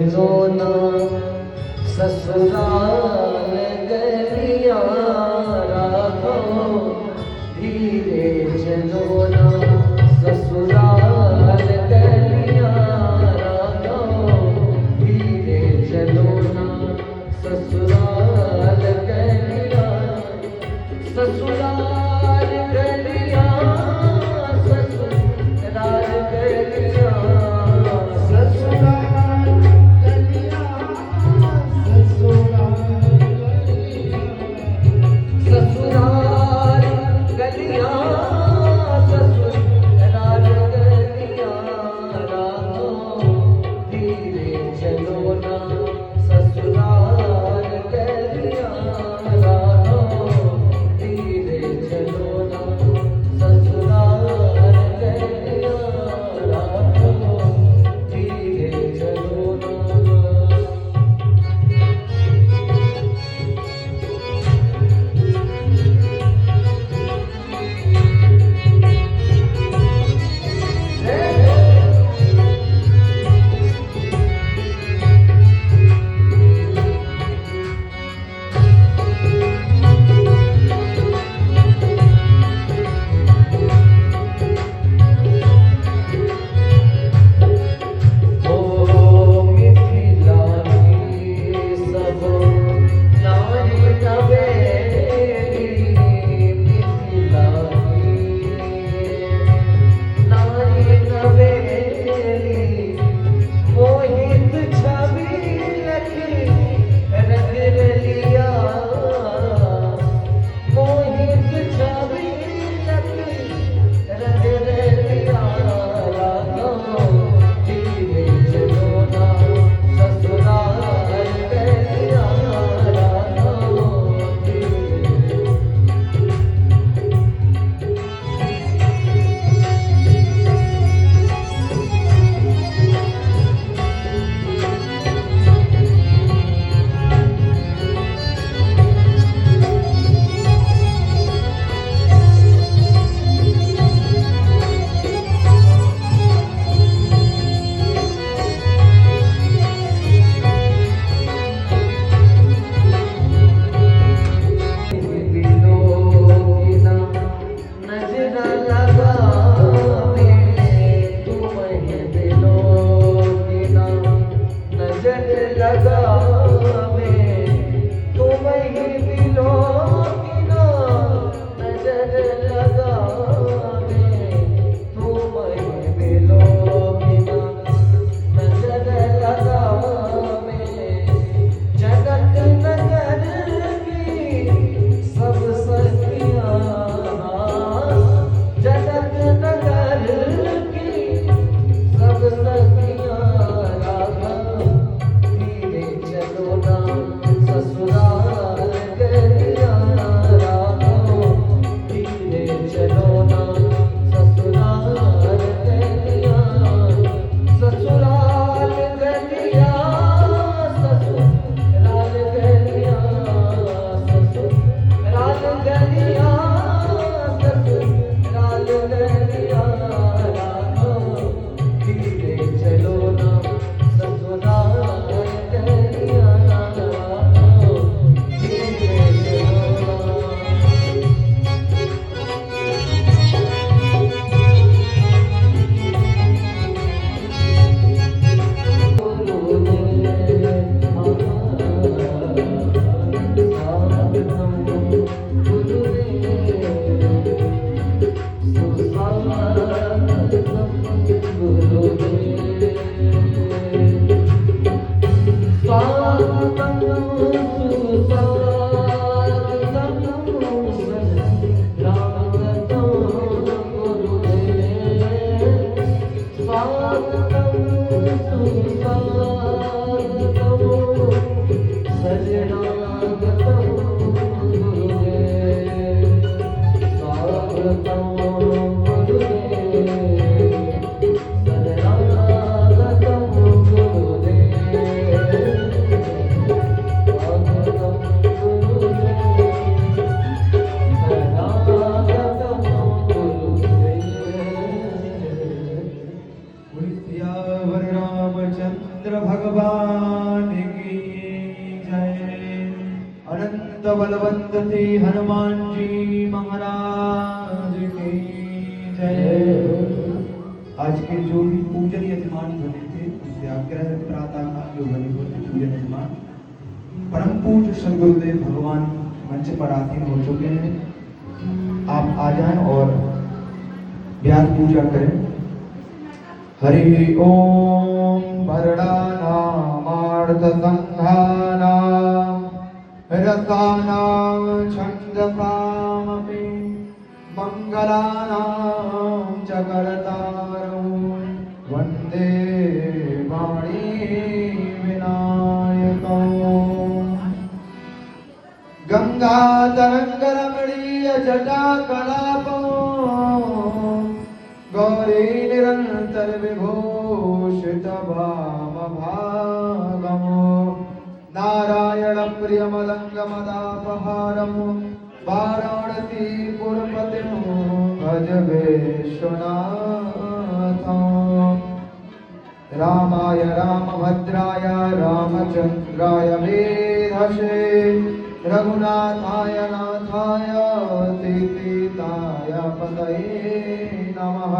रोना ससुराल गलियां राखो, धीरे चलो ना ससुराल गलियां राखो, धीरे चलो ना ससुराल गलियां, ससुराल गलियां, ससुराल गलियां, ससुराल भगवान की जय। अनंत बलवंत श्री हनुमान जी महाराज की जय। आज के जो भी पूजन यजमान बने थे उनसे आग्रह प्रातः काल जो बने हुए पूजन यजमान परम पूज्य सदगुरुदेव भगवान मंच पर आसीन हो चुके हैं। आप आ जाएं और व्यास पूजा करें। हरि ओम वर्णानामार्थ संघानाम रसानाम छंदसामपि मंगलानाम च करतारं वंदे वाणी विनायकं। गंगा तरंग रमणीय जटा कलापं गौरी निरंतर विभूषित भामभागम् नारायण प्रियमलङ्गमदापहारम् वाराणसीपुरपतिं भज विश्वनाथम्। रामाय रामभद्राय रामचन्द्राय वेधसे रघुनाथाय नाथाय सीताय पतये नमः।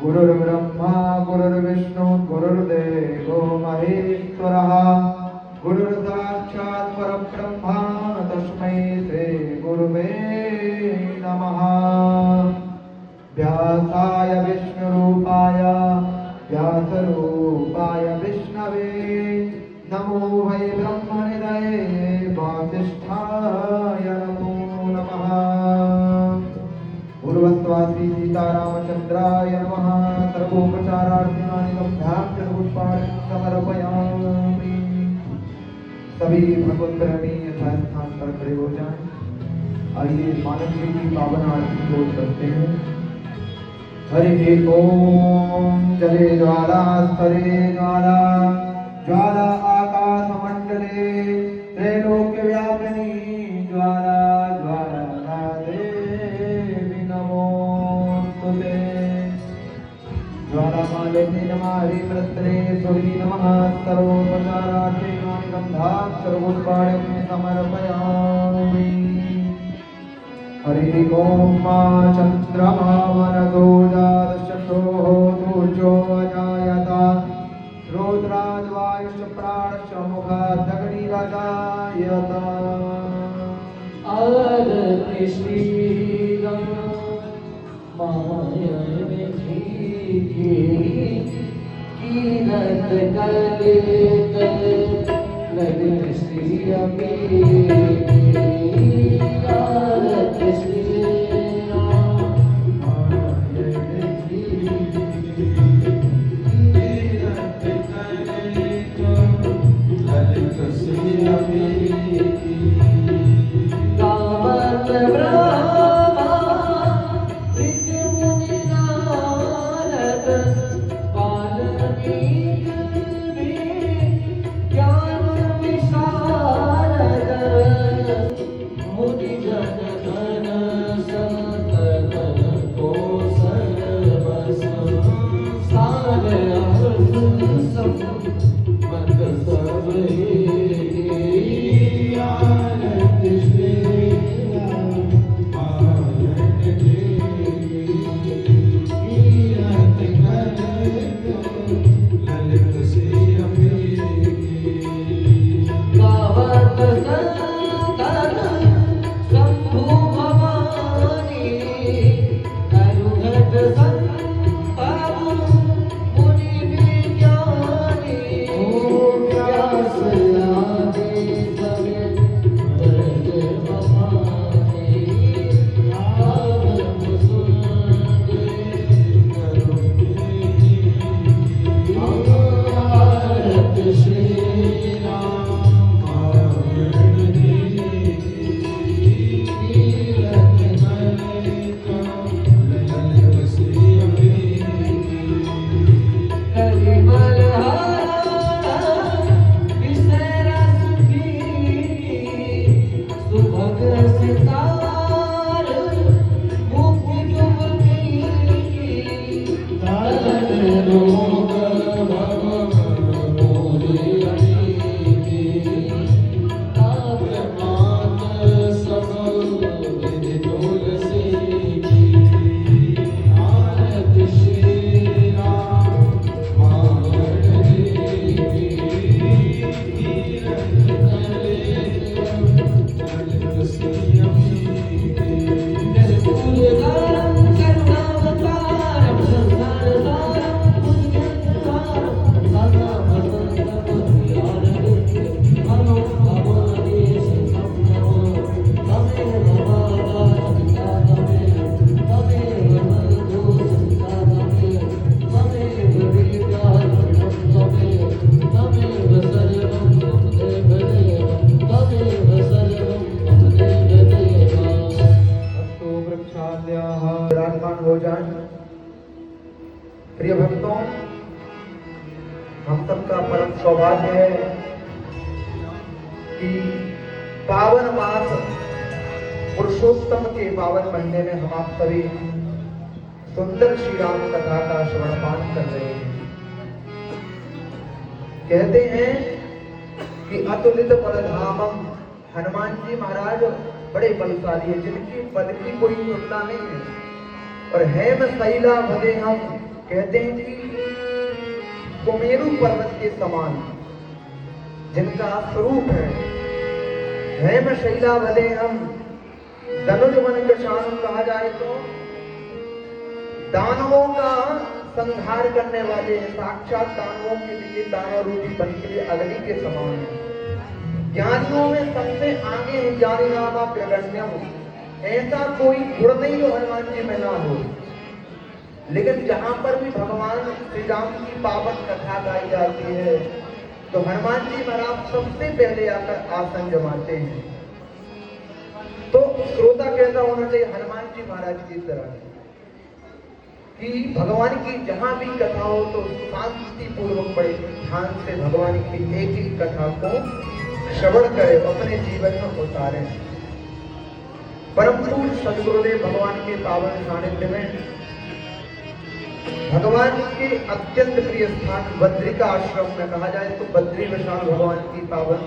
गुरुर्ब्रह्मा गुरुर्विष्णु गुरुर्देवो महेश्वरः गुरुर्साक्षात् परब्रह्म तस्मै श्री गुरुवे नमः। व्यासाय विष्णुरूपाय व्यासरूपाय विष्णवे नमो वै ब्रह्मनिधये वासिष्ठाय नमो नमः। पूर्वस्वासी सीतारामचन्द्राय नमः। सर्वोपचारार्थीनां पुष्पाणि समर्पयामि। सभी भगवत प्रेमी यथास्थान पर खड़े हो जाएं। आइए मानव जी की पावन आरती को करते हैं। हरि ओम जले ज्वाला स्थले ज्वाला ज्वाला आकाश मंडले त्रैलोक्य व्यापिनी ज्वाला ज्वाला देवी नमोस्तुते। ज्वाला मालिनी नमः हरिमृत्रे सूर्य नमः। सर्वोपचारार्थे गन्धाक्षरपुष्पाणिं समर्पयामि। हरि ओम चंद्रमा वरदो जातचक्षुः सूर्यो अजायत रुद्राद्वायुश्च प्राणश्च मुखादग्निरजायत। आरति श्री माया में कीरत कले ललित श्री अमी आरति श्री मुनि जन धन हम सबका परम सौभाग्य है कि पावन मास पुरुषोत्तम के पावन महीने में हम आप सभी सुंदर श्री राम कथा का श्रवण पान कर रहे हैं। कहते हैं कि अतुलित बलधामम, हनुमान जी महाराज बड़े बलशाली है, जिनकी बल की कोई तुलना नहीं है। और हेम शैला भले हम, कहते हैं कि सुमेरु पर्वत के समान जिनका स्वरूप है। हेम शैला भले हम, धनुष वन कशान कहा जाए तो दानवों का संहार करने वाले, साक्षात दानवों के लिए दानव रूपी बन के लिए अग्नि के समान है। ज्ञानियों में सबसे आगे है ज्ञानी नामा प्रगण्यम, ऐसा कोई गुण नहीं जो हनुमान जी में ना हो। लेकिन जहां पर भी भगवान श्री राम की पावन कथा गाई जाती है तो हनुमान जी महाराज सबसे पहले आकर आसन जमाते हैं। तो श्रोता कैसा होना चाहिए हनुमान जी महाराज की तरह कि भगवान की जहां भी कथा हो तो शांति पूर्वक बड़े ध्यान से भगवान की एक एक कथा को श्रवण करे, अपने जीवन में उतारे। परम पूज्य सद्गुरुदेव भगवान के पावन सानिध्य में भगवान के अत्यंत प्रिय स्थान बद्रिका आश्रम में कहा जाए तो बद्री विशाल भगवान की पावन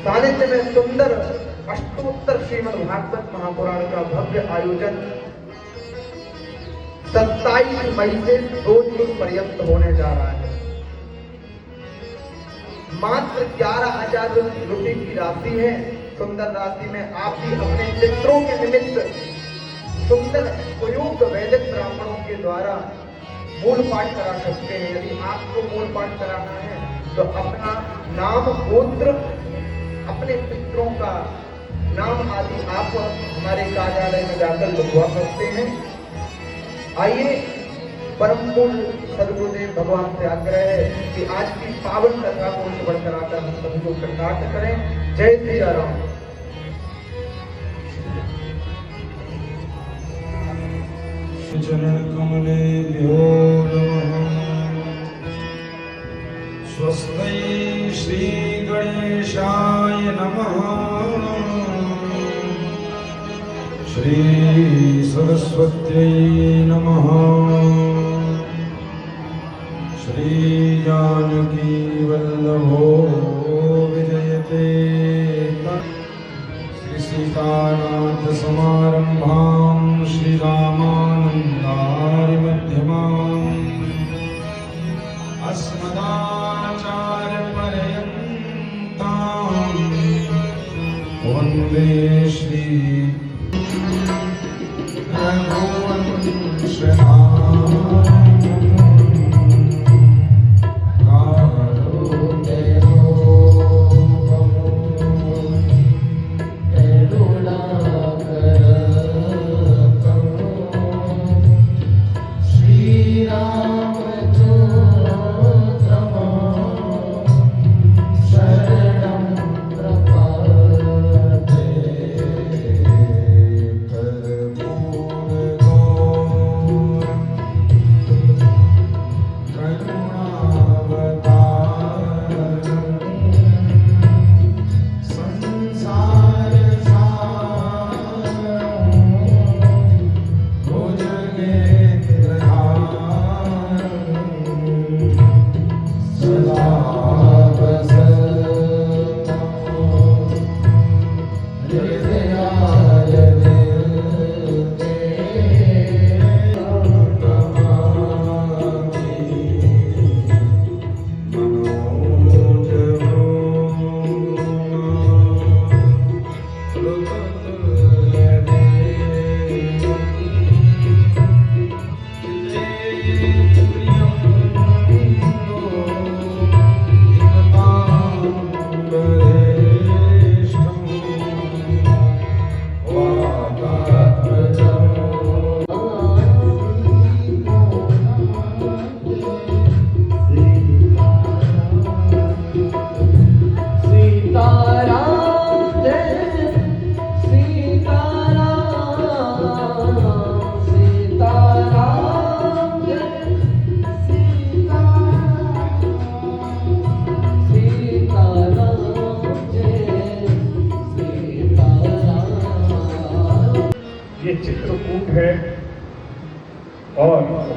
सानिध्य में सुंदर अष्टोत्तर श्रीमद् भागवत महापुराण का भव्य आयोजन 27 मई से 2 जून पर्यंत होने जा रहा है। मात्र 11,000 रुपए की राशि है। सुंदर राशि में आप भी अपने मित्रों के निमित्त सुंदर उपयुक्त वैदिक ब्राह्मणों के द्वारा मूल पाठ करा सकते हैं। यदि आपको मूल पाठ कराना है तो अपना नाम, गोत्र, अपने मित्रों का नाम आदि आप हमारे कार्यालय में जाकर लिखवा सकते हैं। आइए, परम पूज्य सद्गुरुदेव भगवान से आग्रह है कि आज की पावन कथा को श्रवण कराकर हम सभी को कृतार्थ करें। जय श्री राम। चरण कमलेभ्यो स्वस्ति श्री गणेशाय नमः। श्री सरस्वत्यै नमः। श्री जानकी वल्लभो विजयते। श्री सीतानाथ समारंभां श्री रामानंदारि मध्यमाम् अस्मदाचार्य पर्यन्तां वन्दे श्री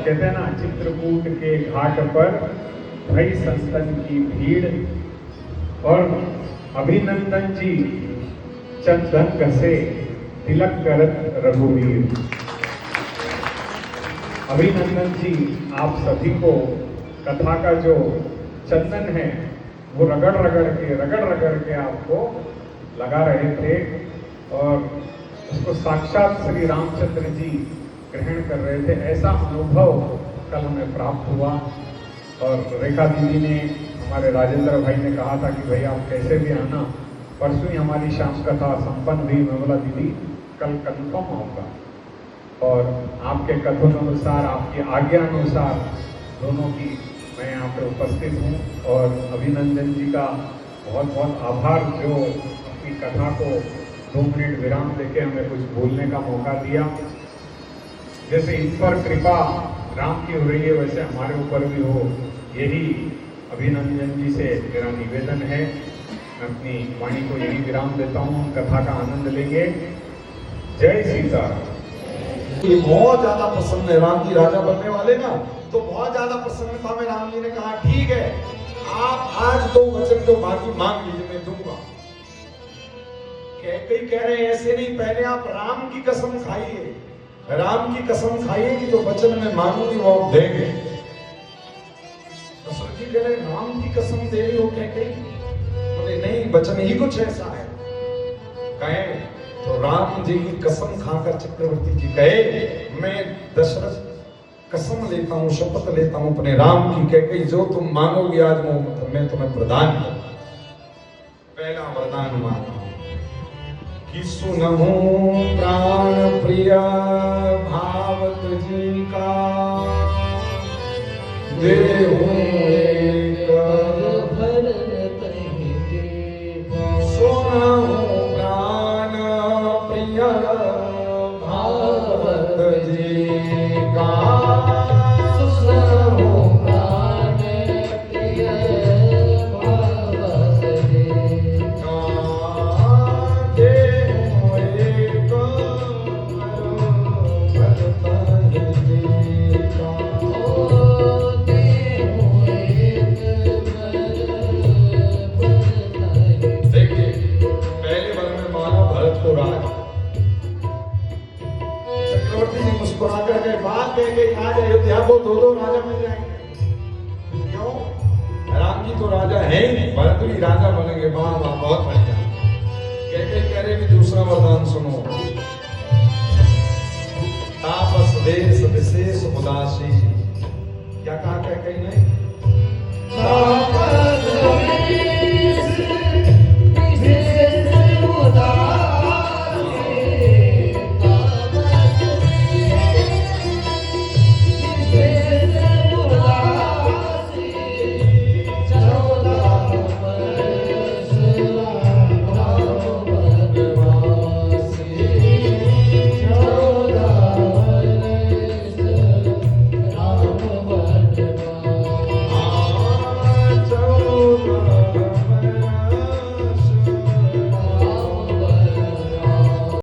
कहते हैं ना, चित्रकूट के घाट पर भई संतन की भीड़ और अभिनंदन जी चंदन घसे तिलक करत रघुवीर। अभिनंदन जी आप सभी को कथा का जो चंदन है वो रगड़ रगड़ के आपको लगा रहे थे और उसको साक्षात श्री रामचंद्र जी ग्रहण कर रहे थे। ऐसा अनुभव कल हमें प्राप्त हुआ। और रेखा दीदी ने, हमारे राजेंद्र भाई ने कहा था कि भाई आप कैसे भी आना, परसों ही हमारी शाम कथा संपन्न हुई। मैं बोला दीदी कल कंफर्म आऊँगा और आपके कथन अनुसार, आपकी आज्ञा अनुसार दोनों की मैं यहाँ पे उपस्थित हूँ। और अभिनंदन जी का बहुत बहुत आभार जो अपनी कथा को 2 मिनट विराम देके हमें कुछ बोलने का मौका दिया। जैसे इन पर कृपा राम की हो रही है वैसे हमारे ऊपर भी हो, यही अभिनंदन जी से मेरा निवेदन है। मैं अपनी वाणी को यही विराम देता हूँ, कथा का आनंद लेंगे। जय सीताराम। ये बहुत ज्यादा प्रसन्न है, राम जी राजा बनने वाले ना, तो बहुत ज्यादा प्रसन्नता में राम जी ने कहा ठीक है, आप आज 2 वचन जो बाकी मांग लीजिए मैं दूंगा। कई कह रहे हैं ऐसे नहीं, पहले आप राम की कसम खाइए, राम की कसम खाइए कि जो वचन मैं मांगूंगी वो आप देंगे। दशरथ जी कह रहे राम की कसम दे रही हो, कह बोले नहीं, वचन ही कुछ ऐसा है। कहे तो राम जी की कसम खाकर चक्रवर्ती जी कहे मैं दशरथ कसम लेता हूँ, शपथ लेता हूँ अपने राम की, कह जो तुम मांगोगे आज मैं तुम्हें प्रदान करूंगा। पहला वरदान मांगा कि सुनहु प्राण प्रिय भावत जी का, देहु एक सुनहु प्राण प्रिय भावत जी का, सुनहु प्राण प्रिय भावत जी का, देहु एक भरत जी का, देहु एक देखिए पहले वन में माना भरत को राज। चक्रवर्ती जी मुस्कुरा कर के बात कह के आज अयोध्या को 2 राजा मिल जाएंगे। क्यों? राम जी तो राजा है ही नहीं, भरत भी राजा बनेंगे। वाह वाह बहुत बढ़िया। कह रहे कि दूसरा वरदान सुनो, तापस देश विशेष उदासी। क्या कहा कह कहीं नहीं,